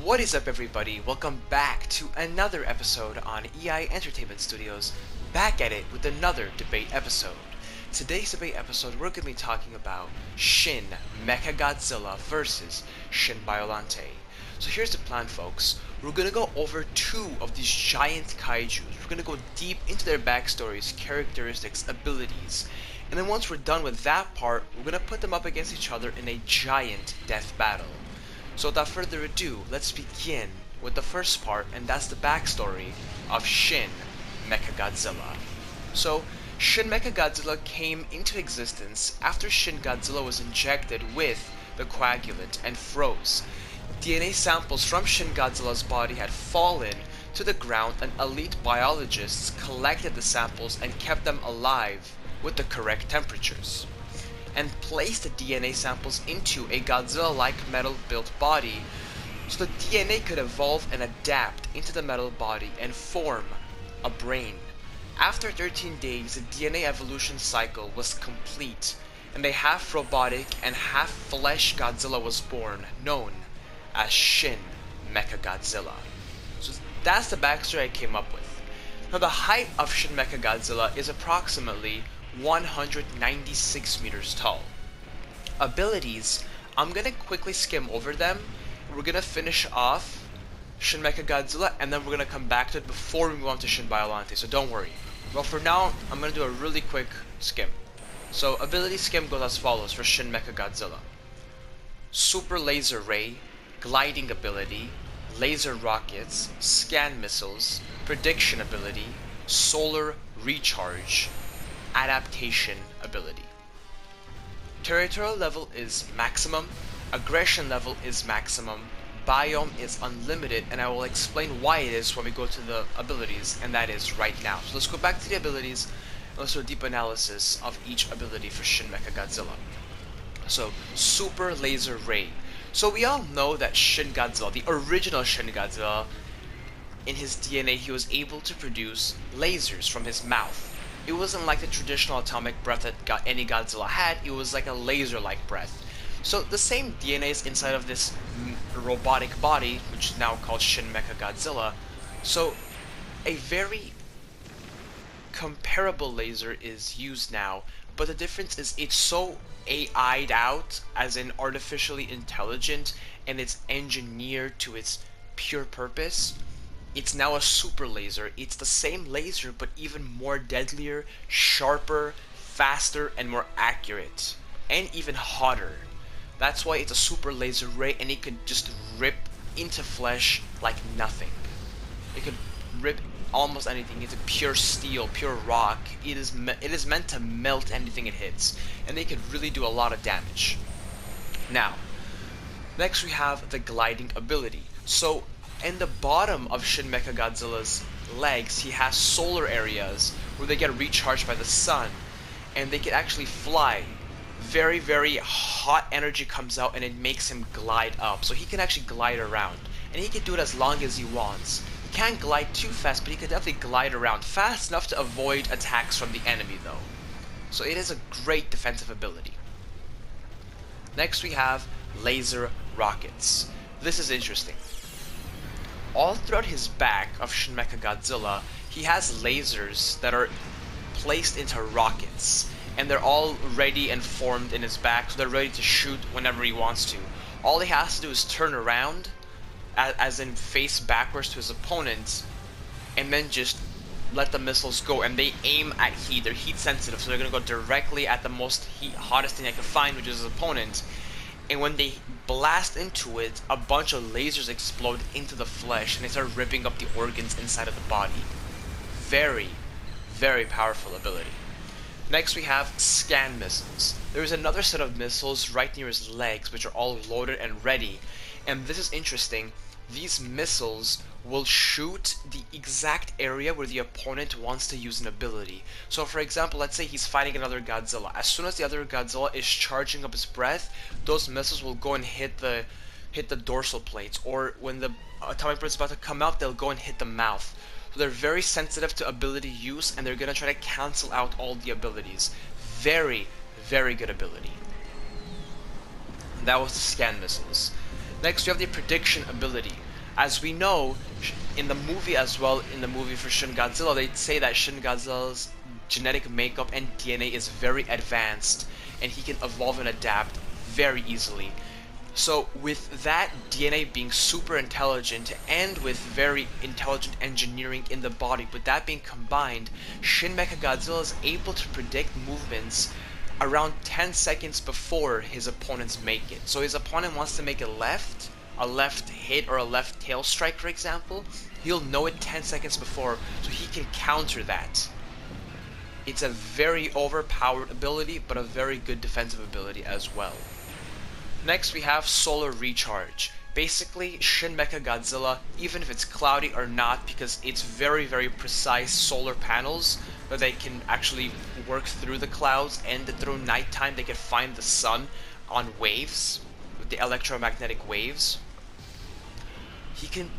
What is up, everybody? Welcome back to another episode on EI Entertainment Studios, back at it with another debate episode. Today's debate episode, we're going to be talking about Shin Mecha Godzilla versus Shin Biollante. So here's the plan, folks. We're going to go over two of these giant kaijus. We're going to go deep into their backstories, characteristics, abilities. And then once we're done with that part, we're going to put them up against each other in a giant death battle. So without further ado, let's begin with the first part, and that's the backstory of Shin Mecha Godzilla. So, Shin Mecha Godzilla came into existence after Shin Godzilla was injected with the coagulant and froze. DNA samples from Shin Godzilla's body had fallen to the ground, and elite biologists collected the samples and kept them alive with the correct temperatures, and placed the DNA samples into a Godzilla-like metal-built body so the DNA could evolve and adapt into the metal body and form a brain. After 13 days, the DNA evolution cycle was complete, and a half robotic and half flesh Godzilla was born, known as Shin Mecha Godzilla. So that's the backstory I came up with. Now, the height of Shin Mecha Godzilla is approximately 196 meters tall. Abilities, I'm gonna quickly skim over them. We're gonna finish off Shin Mecha Godzilla, and then we're gonna come back to it before we move on to Shin Biollante, so don't worry. Well, for now, I'm gonna do a really quick skim. So, ability skim goes as follows for Shin Mecha Godzilla: Super Laser Ray, Gliding ability, Laser Rockets, Scan Missiles, Prediction ability, Solar Recharge, Adaptation ability. Territorial level is maximum, aggression level is maximum, biome is unlimited, and I will explain why it is when we go to the abilities, and that is right now. So let's go back to the abilities and let's do a deep analysis of each ability for Shin Mecha Godzilla. So, Super Laser Ray. So we all know that Shin Godzilla, the original Shin Godzilla, in his DNA he was able to produce lasers from his mouth. It wasn't like the traditional atomic breath that any Godzilla had, it was like a laser-like breath. So the same DNA is inside of this robotic body, which is now called Shin Mecha Godzilla. So a very comparable laser is used now, but the difference is it's so AI'd out, as in artificially intelligent, and it's engineered to its pure purpose. It's now a super laser. It's the same laser, but even more deadlier, sharper, faster, and more accurate, and even hotter. That's why it's a super laser ray, and it could just rip into flesh like nothing. It could rip almost anything into pure steel, pure rock. It is meant to melt anything it hits, and they could really do a lot of damage. Now, next we have the gliding ability. So, in the bottom of Shin Mecha Godzilla's legs, he has solar areas where they get recharged by the sun, and they can actually fly. Very, very hot energy comes out, and it makes him glide up. So he can actually glide around, and he can do it as long as he wants. He can't glide too fast, but he can definitely glide around fast enough to avoid attacks from the enemy, though. So it is a great defensive ability. Next we have Laser Rockets. This is interesting. All throughout his back of Shin Mecha Godzilla, he has lasers that are placed into rockets, and they're all ready and formed in his back, so they're ready to shoot whenever he wants to. All he has to do is turn around, as in face backwards to his opponent, and then just let the missiles go, and they aim at heat. They're heat sensitive, so they're going to go directly at the most hottest thing I can find, which is his opponent. And when they blast into it, a bunch of lasers explode into the flesh, and they start ripping up the organs inside of the body. Very, very powerful ability. Next we have Scan Missiles. There is another set of missiles right near his legs, which are all loaded and ready. And this is interesting. These missiles will shoot the exact area where the opponent wants to use an ability. So for example, let's say he's fighting another Godzilla. As soon as the other Godzilla is charging up his breath, those missiles will go and hit the dorsal plates, or when the atomic breath is about to come out, they'll go and hit the mouth. So they're very sensitive to ability use, and they're gonna try to cancel out all the abilities. Very, very good ability. And that was the Scan Missiles. Next we have the Prediction ability. As we know, in the movie as well, in the movie for Shin Godzilla, they say that Shin Godzilla's genetic makeup and DNA is very advanced, and he can evolve and adapt very easily. So with that DNA being super intelligent and with very intelligent engineering in the body, with that being combined, Shin MechaGodzilla is able to predict movements around 10 seconds before his opponents make it. So his opponent wants to make a left hit or a left tail strike, for example, he'll know it 10 seconds before, so he can counter that. It's a very overpowered ability, but a very good defensive ability as well. Next we have Solar Recharge. Basically, Shin Mecha Godzilla, even if it's cloudy or not, because it's very precise solar panels that they can actually work through the clouds, and through nighttime they can find the sun on waves, with the electromagnetic waves. He can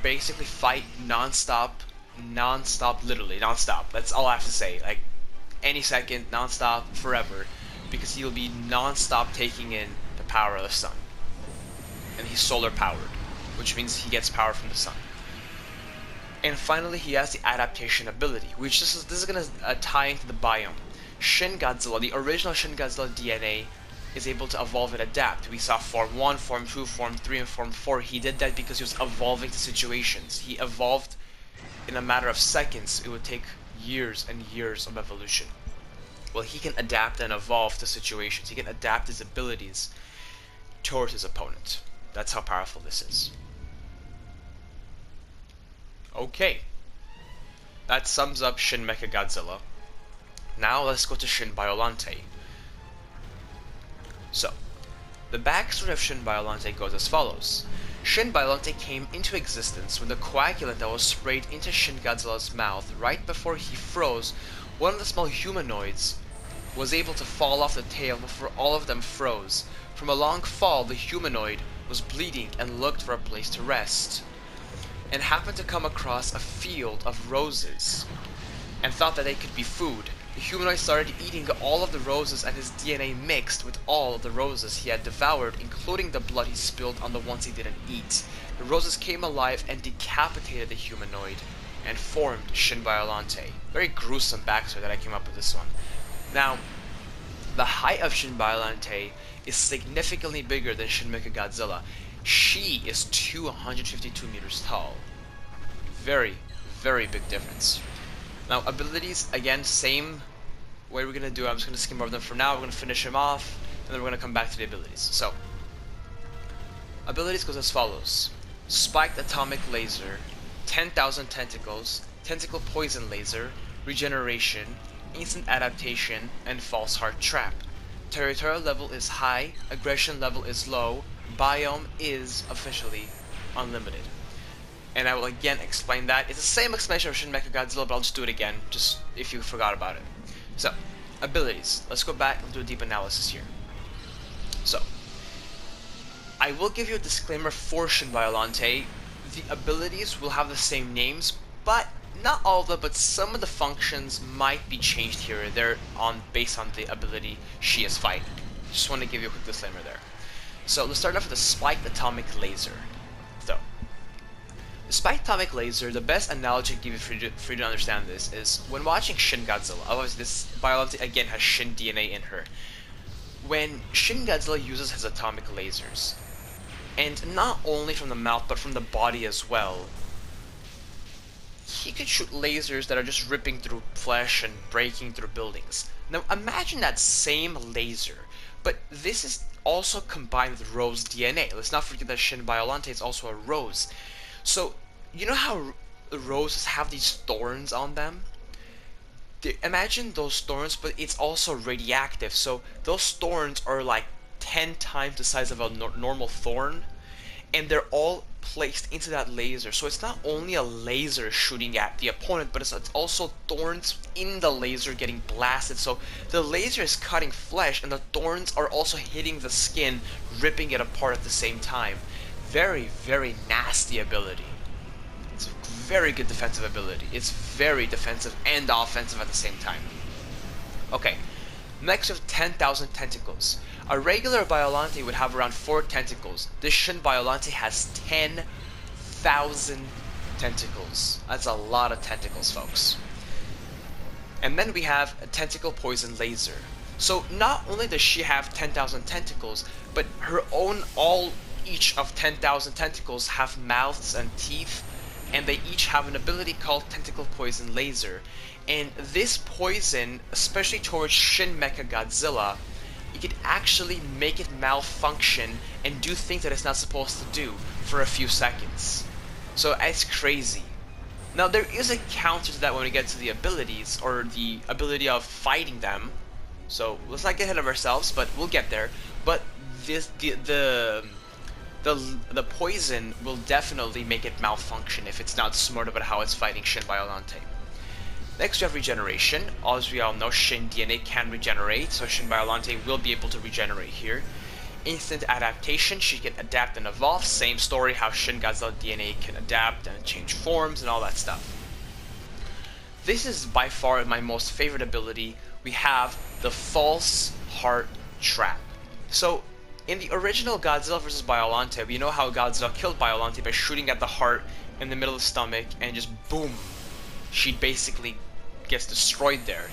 basically fight non-stop, literally non-stop. That's all I have to say. Like, any second, non-stop, forever, because he'll be non-stop taking in the power of the sun. And he's solar powered, which means he gets power from the sun. And finally, he has the Adaptation ability, which this is going to tie into the biome. Shin Godzilla, the original Shin Godzilla DNA, is able to evolve and adapt. We saw Form 1, Form 2, Form 3, and Form 4. He did that because he was evolving to situations. He evolved in a matter of seconds. It would take years and years of evolution. Well, he can adapt and evolve to situations. He can adapt his abilities towards his opponent. That's how powerful this is. Okay. That sums up Shin Mecha Godzilla. Now let's go to Shin Biollante. So, the backstory of Shin Biollante goes as follows. Shin Biollante came into existence when the coagulant that was sprayed into Shin Godzilla's mouth right before he froze, one of the small humanoids was able to fall off the tail before all of them froze. From a long fall, the humanoid was bleeding and looked for a place to rest, and happened to come across a field of roses, and thought that they could be food. The humanoid started eating all of the roses, and his DNA mixed with all of the roses he had devoured, including the blood he spilled on the ones he didn't eat. The roses came alive and decapitated the humanoid, and formed Shin Biollante. Very gruesome backstory that I came up with this one. Now, the height of Shin Biollante is significantly bigger than Shin Mecha Godzilla. She is 252 meters tall. Very big difference. Now, abilities, again, same way we're going to do it. I'm just going to skim over them for now. We're going to finish him off, and then we're going to come back to the abilities. So, abilities goes as follows. Spiked Atomic Laser, 10,000 Tentacles, Tentacle Poison Laser, Regeneration, Instant Adaptation, and False Heart Trap. Territorial level is high, aggression level is low, Biome is officially unlimited. And I will again explain that. It's the same explanation of Shin Mecha Godzilla, but I'll just do it again, just if you forgot about it. So, abilities. Let's go back and do a deep analysis here. So, I will give you a disclaimer for Shin Biollante. The abilities will have the same names, but not all of them, but some of the functions might be changed here or there based on the ability she is fighting. Just want to give you a quick disclaimer there. So let's start off with the Spiked Atomic Laser. So, the Spiked Atomic Laser, the best analogy I can give you for you to understand this is when watching Shin Godzilla. Otherwise, this Biollante again has Shin DNA in her. When Shin Godzilla uses his atomic lasers, and not only from the mouth but from the body as well, he could shoot lasers that are just ripping through flesh and breaking through buildings. Now imagine that same laser, but this is also combined with Rose DNA. Let's not forget that Shin Biollante is also a rose. So, you know how roses have these thorns on them? Imagine those thorns, but it's also radioactive. So those thorns are like 10 times the size of a normal thorn, and they're all placed into that laser. So it's not only a laser shooting at the opponent, but it's also thorns in the laser getting blasted. So the laser is cutting flesh, and the thorns are also hitting the skin, ripping it apart at the same time. Very nasty ability. It's a very good defensive ability. It's very defensive and offensive at the same time. Okay, next we have 10,000 Tentacles. A regular Biollante would have around 4 tentacles. This Shin Biollante has 10,000 10,000 tentacles. That's a lot of tentacles, folks. And then we have a tentacle poison laser. So not only does she have 10,000 tentacles, but her own each of 10,000 tentacles have mouths and teeth, and they each have an ability called Tentacle Poison Laser. And this poison, especially towards Shin Mecha Godzilla, you could actually make it malfunction and do things that it's not supposed to do for a few seconds. So it's crazy. Now there is a counter to that when we get to the abilities, or the ability of fighting them. So let's not get ahead of ourselves, but we'll get there. But the poison will definitely make it malfunction if it's not smart about how it's fighting Shin Biollante. Next we have regeneration. As we all know, Shin DNA can regenerate, so Shin Biollante will be able to regenerate here. Instant adaptation, she can adapt and evolve. Same story, how Shin Godzilla DNA can adapt and change forms and all that stuff. This is by far my most favorite ability. We have the false heart trap. So in the original Godzilla vs. Biollante, we know how Godzilla killed Biollante by shooting at the heart in the middle of the stomach, and just boom, she basically gets destroyed there.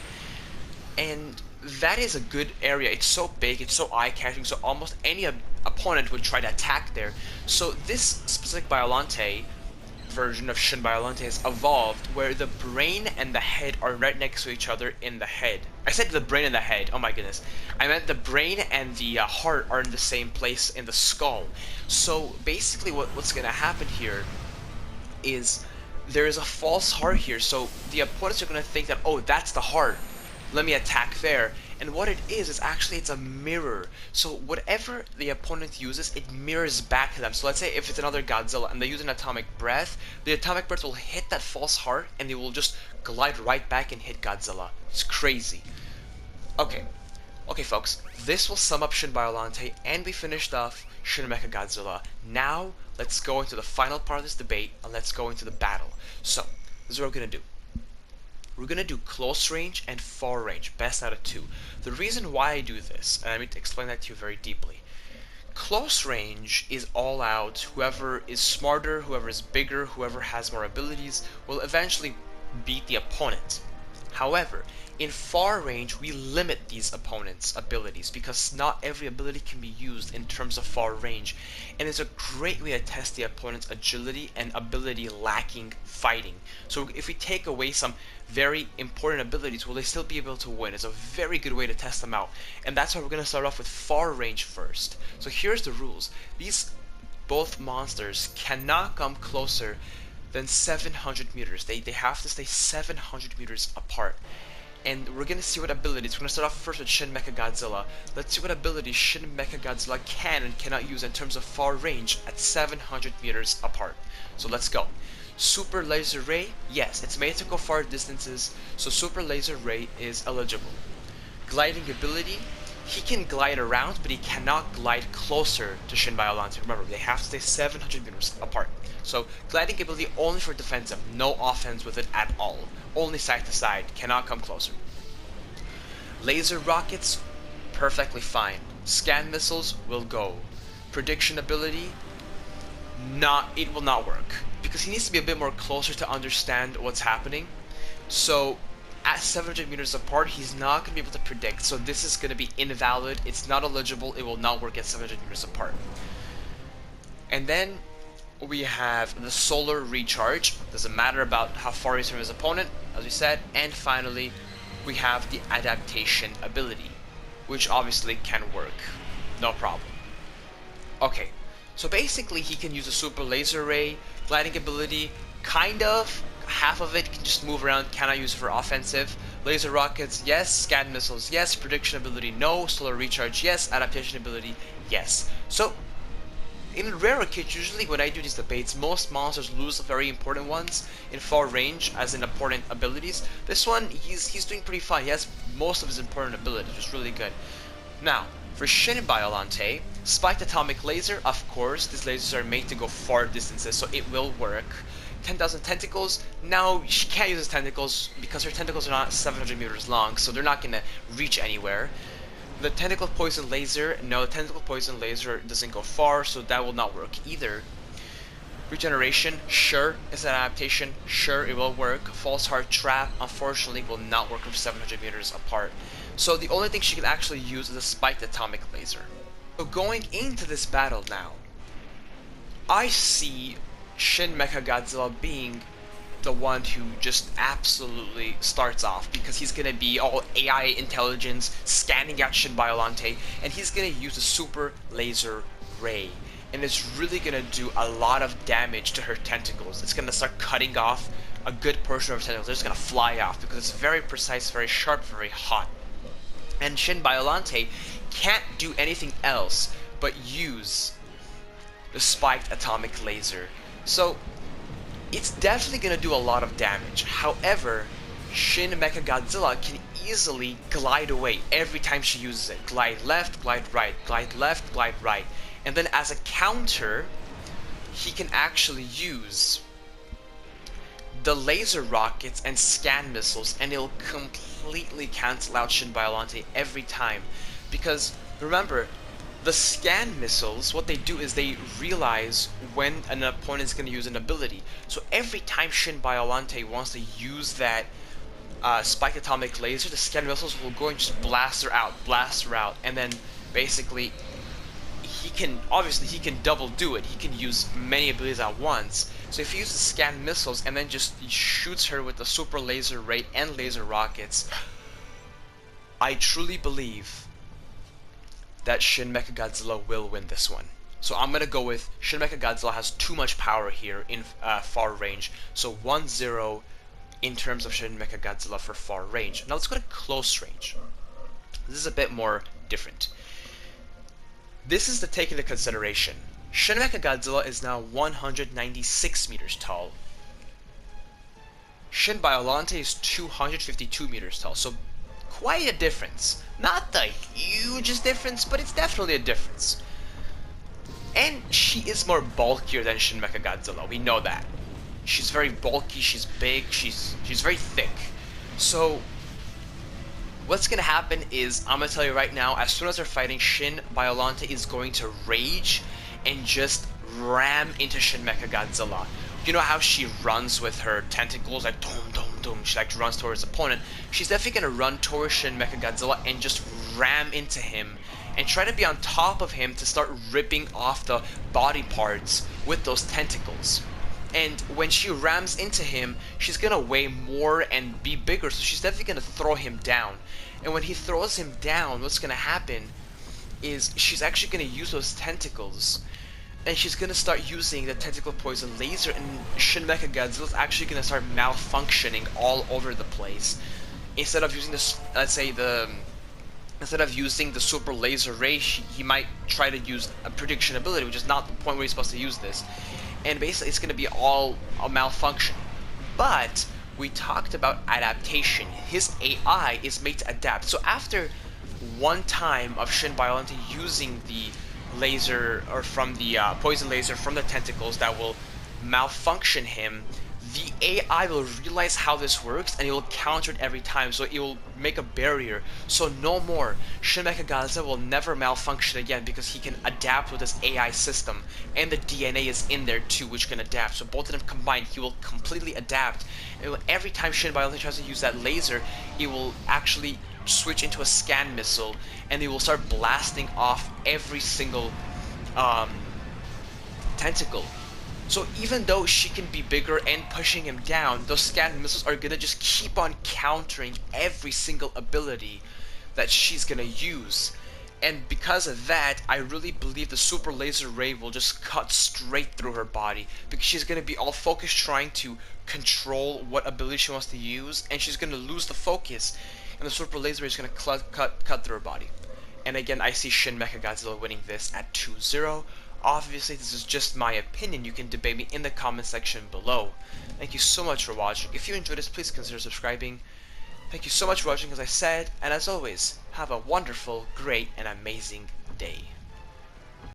And that is a good area. It's so big, it's so eye-catching, so almost any opponent would try to attack there. So this specific Biollante version of Shin Biollante has evolved where the brain and the head are right next to each other in the head. I said the brain and the head, oh my goodness. I meant the brain and the heart are in the same place in the skull. So basically what's gonna happen here is there is a false heart here, so the opponents are gonna think that, oh, that's the heart, let me attack there. And what it is actually it's a mirror. So whatever the opponent uses, it mirrors back to them. So let's say if it's another Godzilla and they use an atomic breath, the atomic breath will hit that false heart and it will just glide right back and hit Godzilla. It's crazy. Okay folks, this will sum up Shin Biollante, and we finished off Shin Mecha Godzilla. Now let's go into the final part of this debate, and let's go into the battle. So this is what we're gonna do. We're gonna do close range and far range, best out of two. The reason why I do this, and I need to explain that to you very deeply. Close range is all out. Whoever is smarter, whoever is bigger, whoever has more abilities will eventually beat the opponent. However, in far range, we limit these opponents' abilities because not every ability can be used in terms of far range, and it's a great way to test the opponent's agility and ability lacking fighting. So if we take away some very important abilities, will they still be able to win? It's a very good way to test them out, and that's why we're going to start off with far range first. So here's the rules. These both monsters cannot come closer than 700 meters. They have to stay 700 meters apart. And we're gonna see what abilities. We're gonna start off first with Shin Mecha Godzilla. Let's see what abilities Shin Mecha Godzilla can and cannot use in terms of far range at 700 meters apart. So let's go. Super Laser Ray, yes, it's made to go far distances, so Super Laser Ray is eligible. Gliding ability, he can glide around, but he cannot glide closer to Shin Biollante. Remember, they have to stay 700 meters apart. So gliding ability only for defensive, no offense with it at all. Only side to side, cannot come closer. Laser rockets, perfectly fine. Scan missiles will go. Prediction ability, it will not work, because he needs to be a bit more closer to understand what's happening. So at 700 meters apart, he's not going to be able to predict, so this is going to be invalid. It's not eligible. It will not work at 700 meters apart. And then we have the solar recharge. Doesn't matter about how far he's from his opponent, as we said. And finally, we have the adaptation ability, which obviously can work, no problem. Okay, so basically he can use a super laser ray, gliding ability, kind of. Half of it can just move around, cannot use it for offensive. Laser rockets, yes. Scan missiles, yes. Prediction ability, no. Solar recharge, yes. Adaptation ability, yes. So in rare occasions, usually when I do these debates, most monsters lose the very important ones in far range, as in important abilities. This one, he's doing pretty fine. He has most of his important abilities, which is really good. Now, for Shin Biollante, spiked atomic laser, of course, these lasers are made to go far distances, so it will work. 10,000 tentacles, now she can't use his tentacles because her tentacles are not 700 meters long, so they're not gonna reach anywhere. The tentacle poison laser, no, the tentacle poison laser doesn't go far, so that will not work either. Regeneration, sure, it's an adaptation, sure, it will work. False heart trap, unfortunately, will not work from 700 meters apart. So the only thing she can actually use is a spiked atomic laser. So going into this battle now, I see Shin Mecha Godzilla being the one who just absolutely starts off, because he's gonna be all AI intelligence scanning out Shin Biollante, and he's gonna use a super laser ray, and it's really gonna do a lot of damage to her tentacles. It's gonna start cutting off a good portion of her tentacles. They're just gonna fly off because it's very precise, very sharp, very hot. And Shin Biollante can't do anything else but use the spiked atomic laser. So it's definitely going to do a lot of damage. However, Shin Mecha Godzilla can easily glide away every time she uses it. Glide left, glide right, glide left, glide right. And then as a counter, he can actually use the laser rockets and scan missiles, and it'll completely cancel out Shin Biollante every time. Because remember, the scan missiles, what they do is they realize when an opponent is going to use an ability. So every time Shin Biollante wants to use that spiked atomic laser, the scan missiles will go and just blast her out, and then basically he can double do it. He can use many abilities at once. So if he uses scan missiles and then just shoots her with the super laser ray and laser rockets, I truly believe that Shin Mecha Godzilla will win this one. So I'm gonna go with Shin Mecha Godzilla has too much power here in far range. So 1-0 in terms of Shin Mecha Godzilla for far range. Now let's go to close range. This is a bit more different. This is to take into consideration. Shin Mecha Godzilla is now 196 meters tall. Shin Biollante is 252 meters tall, so quite a difference. Not the hugest difference, but it's definitely a difference. And she is more bulkier than Shin Mecha Godzilla, we know that. She's very bulky, she's big, she's very thick. So what's gonna happen is, I'm gonna tell you right now, as soon as they're fighting, Shin Biollante is going to rage and just ram into Shin Mecha Godzilla. You know how she runs with her tentacles, like dum dum dum, she like runs towards the opponent. She's definitely gonna run towards Shin Mecha Godzilla and just ram into him and try to be on top of him to start ripping off the body parts with those tentacles. And when she rams into him, she's gonna weigh more and be bigger, so she's definitely gonna throw him down. And when he throws him down, what's gonna happen is she's actually gonna use those tentacles, and she's gonna start using the tentacle poison laser, and Shin Mecha Godzilla is actually gonna start malfunctioning all over the place. Instead of using this, instead of using the super laser ray, he might try to use a prediction ability, which is not the point where he's supposed to use this. And basically it's gonna be all a malfunction. But we talked about adaptation. His AI is made to adapt. So after one time of Shin Biollante using the laser, or from the poison laser from the tentacles that will malfunction him, the AI will realize how this works and it will counter it every time, so it will make a barrier. So no more. Shin Mecha Godzilla will never malfunction again because he can adapt with this AI system, and the DNA is in there too, which can adapt. So both of them combined, he will completely adapt. And every time Shin Biollante tries to use that laser, it will actually switch into a scan missile, and they will start blasting off every single tentacle. So even though she can be bigger and pushing him down, those scan missiles are gonna just keep on countering every single ability that she's gonna use. And because of that, I really believe the super laser ray will just cut straight through her body, because she's gonna be all focused trying to control what ability she wants to use, and she's gonna lose the focus, and the super laser ray is gonna cut through her body. And again, I see Shin Mecha Godzilla winning this at 2-0. Obviously, this is just my opinion. You can debate me in the comment section below. Thank you so much for watching. If you enjoyed this, please consider subscribing. Thank you so much for watching, as I said, and as always, have a wonderful, great, and amazing day.